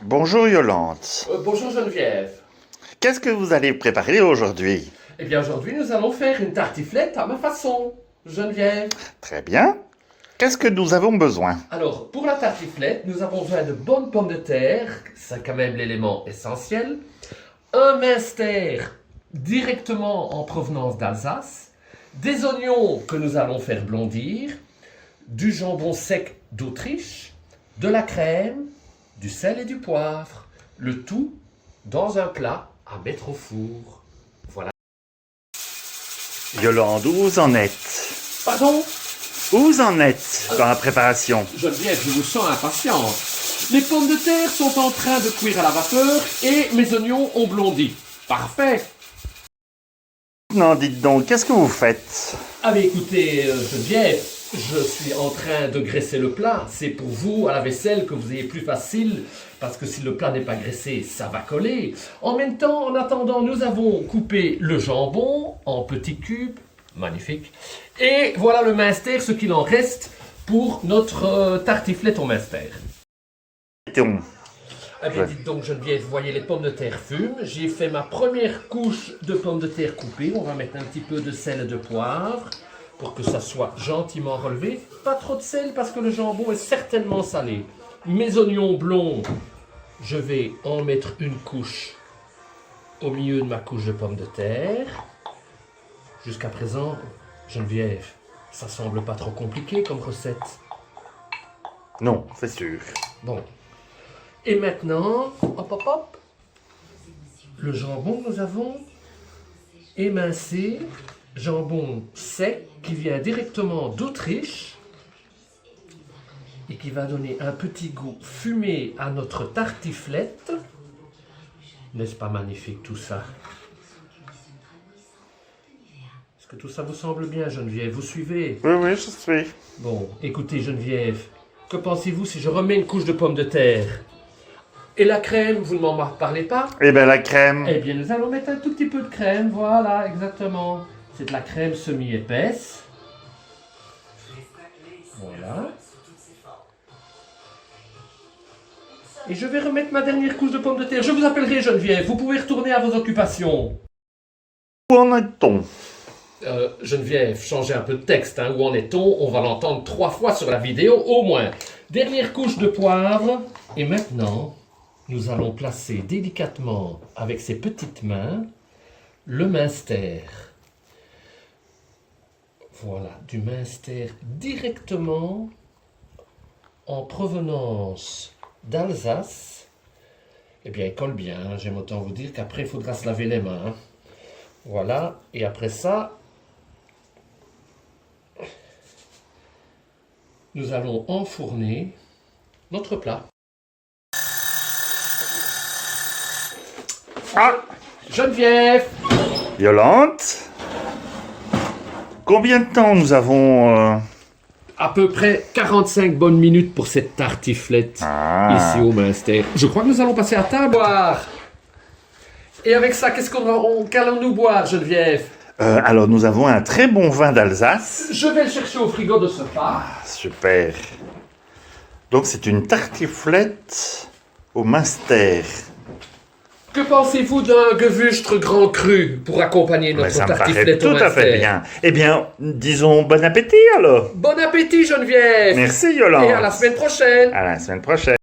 Bonjour Yolande. Bonjour Geneviève. Qu'est-ce que vous allez préparer aujourd'hui? Eh bien aujourd'hui nous allons faire une tartiflette à ma façon, Geneviève. Très bien. Qu'est-ce que nous avons besoin? Alors pour la tartiflette, nous avons besoin de bonnes pommes de terre, c'est quand même l'élément essentiel. Un minster directement en provenance d'Alsace. Des oignons que nous allons faire blondir. Du jambon sec d'Autriche. De la crème, du sel et du poivre. Le tout dans un plat à mettre au four. Voilà. Yolande, où vous en êtes? Pardon? Où vous en êtes dans la préparation? Geneviève, je vous sens impatiente. Les pommes de terre sont en train de cuire à la vapeur et mes oignons ont blondi. Parfait. Non, dites donc, qu'est-ce que vous faites? Ah mais écoutez, Geneviève, je suis en train de graisser le plat. C'est pour vous, à la vaisselle, que vous ayez plus facile, parce que si le plat n'est pas graissé, ça va coller. En même temps, en attendant, nous avons coupé le jambon en petits cubes. Magnifique. Et voilà le minster, ce qu'il en reste pour notre tartiflette au minster. Mettons. Eh bien, dites donc, Geneviève, vous voyez, les pommes de terre fument. J'ai fait ma première couche de pommes de terre coupées. On va mettre un petit peu de sel et de poivre pour que ça soit gentiment relevé. Pas trop de sel parce que le jambon est certainement salé. Mes oignons blonds, je vais en mettre une couche au milieu de ma couche de pommes de terre. Jusqu'à présent, Geneviève, ça semble pas trop compliqué comme recette. Non, c'est sûr. Bon. Et maintenant, hop hop hop, le jambon que nous avons émincé, jambon sec qui vient directement d'Autriche et qui va donner un petit goût fumé à notre tartiflette. N'est-ce pas magnifique tout ça? Est-ce que tout ça vous semble bien, Geneviève? Vous suivez? Oui, oui, je suis. Bon, écoutez, Geneviève, que pensez-vous si je remets une couche de pommes de terre? Et la crème, vous ne m'en parlez pas? Eh bien, la crème. Eh bien, nous allons mettre un tout petit peu de crème, voilà, exactement. C'est de la crème semi-épaisse. Voilà. Et je vais remettre ma dernière couche de pommes de terre. Je vous appellerai, Geneviève, vous pouvez retourner à vos occupations. Où en est-on? Geneviève, changez un peu de texte, hein. Où en est-on? On va l'entendre 3 fois sur la vidéo, au moins. Dernière couche de poivre. Et maintenant, nous allons placer délicatement, avec ses petites mains, le minster. Voilà, du minster directement en provenance d'Alsace. Eh bien, il colle bien, hein. J'aime autant vous dire qu'après, il faudra se laver les mains, hein. Voilà, et après ça, nous allons enfourner notre plat. Ah! Geneviève! Yolande? Combien de temps nous avons À peu près 45 bonnes minutes pour cette tartiflette ici au Minster. Je crois que nous allons passer à table. Boire. Et avec ça, qu'allons-nous boire, Geneviève? alors, nous avons un très bon vin d'Alsace. Je vais le chercher au frigo de ce pas. Super. Donc, c'est une tartiflette au minster. Que pensez-vous d'un Gewürztr grand cru pour accompagner Mais notre ça me paraît tartiflette tout au à fait Minster? bien. Eh bien, disons bon appétit alors. Bon appétit, Geneviève! Merci Yolande. Et à la semaine prochaine! À la semaine prochaine.